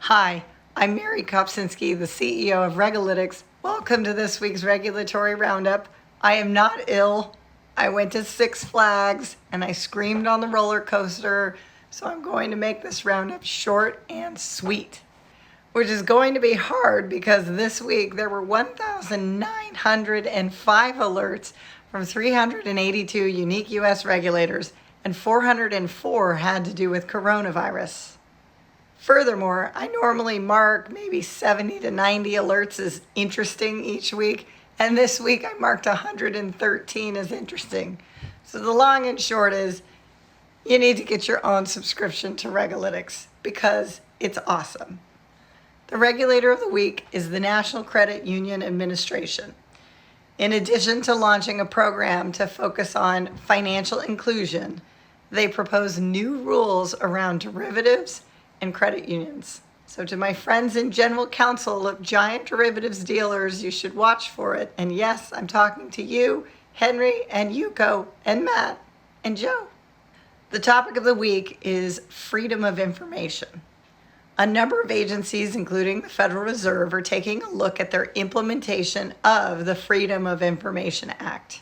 Hi, I'm Mary Kopczynski, the CEO of Regulators. Welcome to this week's Regulatory Roundup. I am not ill. I went to Six Flags and I screamed on the roller coaster, so I'm going to make this roundup short and sweet, which is going to be hard because this week there were 1,905 alerts from 382 unique U.S. regulators, and 404 had to do with coronavirus. Furthermore, I normally mark maybe 70 to 90 alerts as interesting each week, and this week I marked 113 as interesting. So the long and short is, you need to get your own subscription to Regulator because it's awesome. The regulator of the week is the National Credit Union Administration. In addition to launching a program to focus on financial inclusion, they propose new rules around derivatives and credit unions. So to my friends in general counsel of giant derivatives dealers, you should watch for it. And yes, I'm talking to you, Henry, and Yuko, and Matt, and Joe. The topic of the week is freedom of information. A number of agencies, including the Federal Reserve, are taking a look at their implementation of the Freedom of Information Act.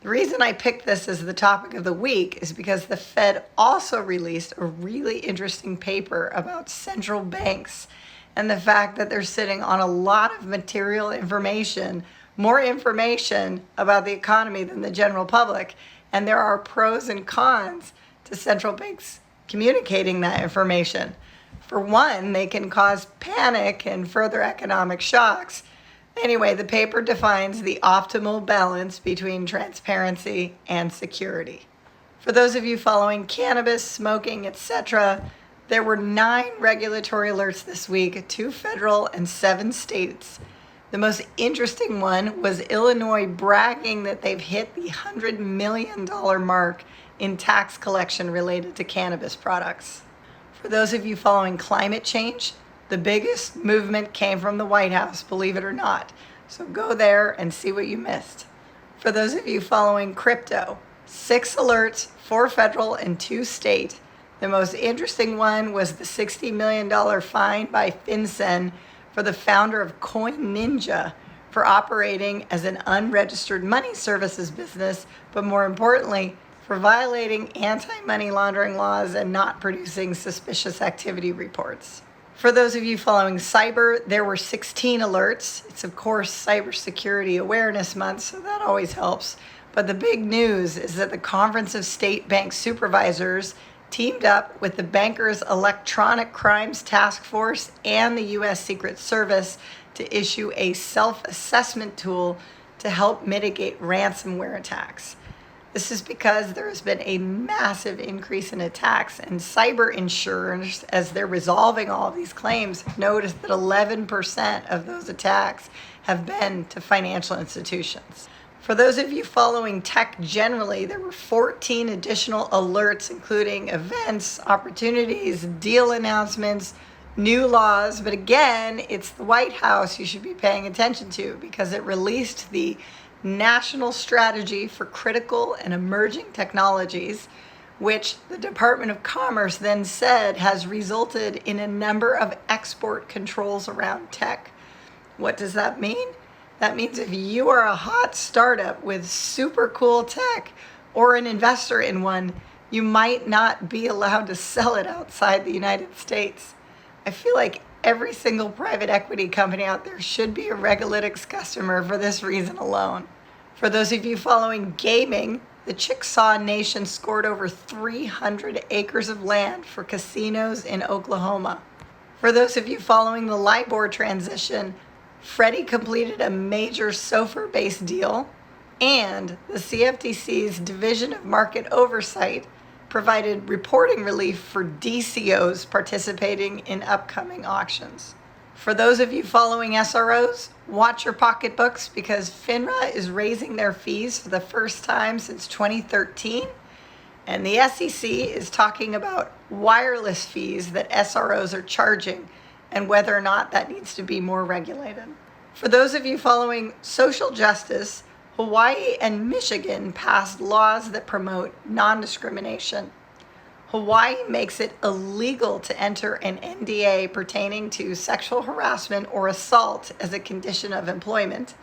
The reason I picked this as the topic of the week is because the Fed also released a really interesting paper about central banks and the fact that they're sitting on a lot of material information, more information about the economy than the general public. And there are pros and cons to central banks communicating that information. For one, they can cause panic and further economic shocks. Anyway, the paper defines the optimal balance between transparency and security. For those of you following cannabis, smoking, etc., there were 9 regulatory alerts this week, 2 federal and 7 states. The most interesting one was Illinois bragging that they've hit the $100 million mark in tax collection related to cannabis products. For those of you following climate change, the biggest movement came from the White House, believe it or not. So go there and see what you missed. For those of you following crypto, 6 alerts, 4 federal and 2 state. The most interesting one was the $60 million fine by FinCEN for the founder of Coin Ninja for operating as an unregistered money services business, but more importantly, for violating anti-money laundering laws and not producing suspicious activity reports. For those of you following cyber, there were 16 alerts. It's, of course, Cybersecurity Awareness Month, so that always helps. But the big news is that the Conference of State Bank Supervisors teamed up with the Bankers Electronic Crimes Task Force and the U.S. Secret Service to issue a self-assessment tool to help mitigate ransomware attacks. This is because there has been a massive increase in attacks, and cyber insurers, as they're resolving all of these claims, noticed that 11% of those attacks have been to financial institutions. For those of you following tech generally, there were 14 additional alerts, including events, opportunities, deal announcements, new laws. But again, it's the White House you should be paying attention to because it released the National Strategy for Critical and Emerging Technologies, which the Department of Commerce then said has resulted in a number of export controls around tech. What does that mean? That means if you are a hot startup with super cool tech or an investor in one, you might not be allowed to sell it outside the United States. I feel like every single private equity company out there should be a Regulators customer for this reason alone. For those of you following gaming, the Chickasaw Nation scored over 300 acres of land for casinos in Oklahoma. For those of you following the LIBOR transition, Freddie completed a major SOFR-based deal, and the CFTC's Division of Market Oversight provided reporting relief for DCOs participating in upcoming auctions. For those of you following SROs, watch your pocketbooks because FINRA is raising their fees for the first time since 2013, and the SEC is talking about wireless fees that SROs are charging and whether or not that needs to be more regulated. For those of you following social justice, Hawaii and Michigan passed laws that promote non-discrimination. Hawaii makes it illegal to enter an NDA pertaining to sexual harassment or assault as a condition of employment.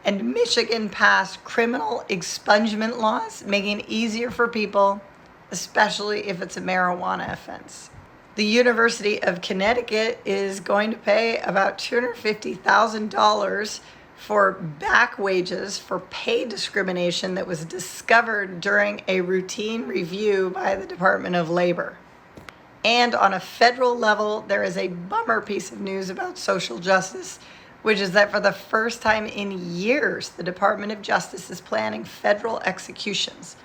And Michigan passed criminal expungement laws, making it easier for people, especially if it's a marijuana offense. The University of Connecticut is going to pay about $250,000 for back wages for pay discrimination that was discovered during a routine review by the Department of Labor. And on a federal level, there is a bummer piece of news about social justice, which is that for the first time in years, the Department of Justice is planning federal executions.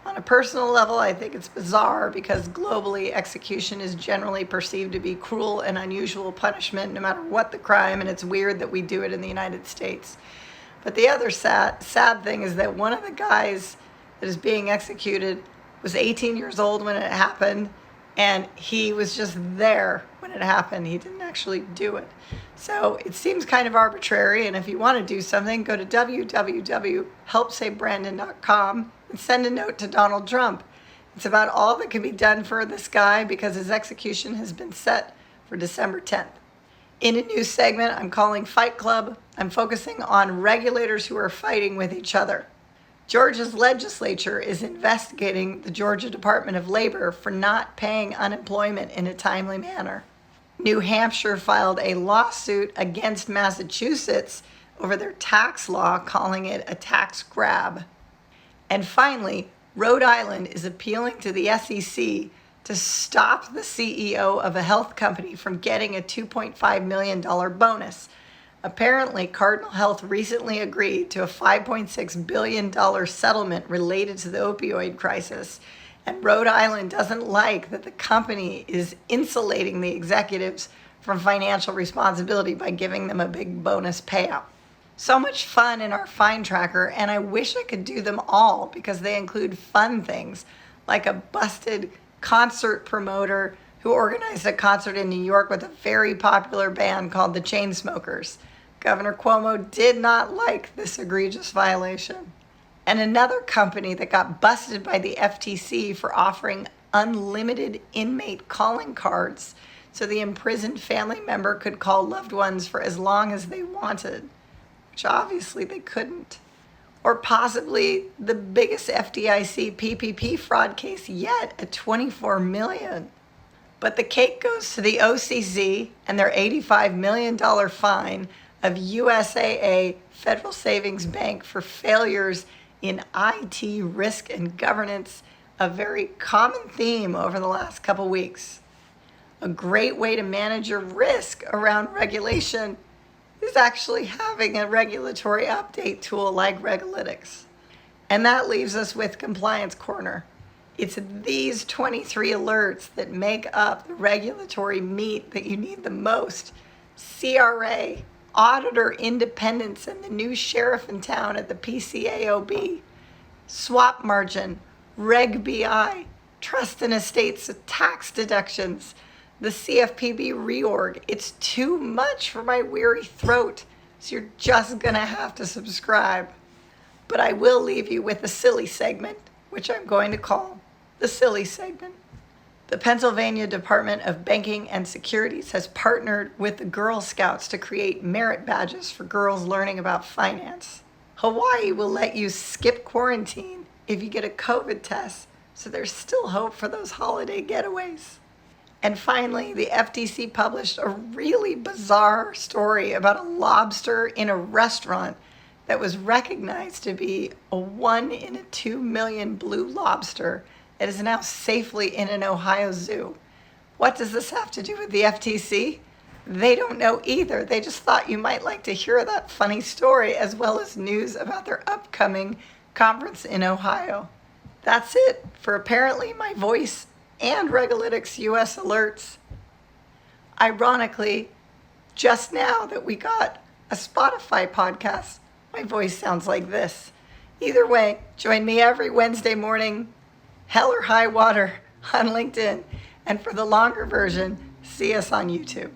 On a personal level, I think it's bizarre because globally, execution is generally perceived to be cruel and unusual punishment no matter what the crime, and it's weird that we do it in the United States. But the other sad thing is that one of the guys that is being executed was 18 years old when it happened, and he was just there when it happened. He didn't actually do it. So it seems kind of arbitrary, and if you want to do something, go to www.helpsavebrandon.com and send a note to Donald Trump. It's about all that can be done for this guy because his execution has been set for December 10th. In a new segment I'm calling Fight Club, I'm focusing on regulators who are fighting with each other. Georgia's legislature is investigating the Georgia Department of Labor for not paying unemployment in a timely manner. New Hampshire filed a lawsuit against Massachusetts over their tax law, calling it a tax grab. And finally, Rhode Island is appealing to the SEC to stop the CEO of a health company from getting a $2.5 million bonus. Apparently, Cardinal Health recently agreed to a $5.6 billion settlement related to the opioid crisis, and Rhode Island doesn't like that the company is insulating the executives from financial responsibility by giving them a big bonus payout. So much fun in our Find Tracker, and I wish I could do them all because they include fun things like a busted concert promoter who organized a concert in New York with a very popular band called the Chainsmokers. Governor Cuomo did not like this egregious violation. And another company that got busted by the FTC for offering unlimited inmate calling cards so the imprisoned family member could call loved ones for as long as they wanted, which obviously they couldn't. Or possibly the biggest FDIC PPP fraud case yet at $24 million. But the cake goes to the OCC and their $85 million fine of USAA Federal Savings Bank for failures in IT risk and governance, a very common theme over the last couple weeks. A great way to manage your risk around regulation is actually having a regulatory update tool like Regulator. And that leaves us with Compliance Corner. It's these 23 alerts that make up the regulatory meat that you need the most. CRA, auditor independence, and the new sheriff in town at the PCAOB. Swap margin, Reg BI, trust and estates tax deductions, the CFPB reorg. It's too much for my weary throat, so you're just gonna have to subscribe. But I will leave you with a silly segment, which I'm going to call the silly segment. The Pennsylvania Department of Banking and Securities has partnered with the Girl Scouts to create merit badges for girls learning about finance. Hawaii will let you skip quarantine if you get a COVID test, so there's still hope for those holiday getaways. And finally, the FTC published a really bizarre story about a lobster in a restaurant that was recognized to be a 1 in a 2 million blue lobster that is now safely in an Ohio zoo. What does this have to do with the FTC? They don't know either. They just thought you might like to hear that funny story as well as news about their upcoming conference in Ohio. That's it for apparently my voice and Regulator's US alerts. Ironically, just now that we got a Spotify podcast, my voice sounds like this. Either way, join me every Wednesday morning, hell or high water, on LinkedIn. And for the longer version, see us on YouTube.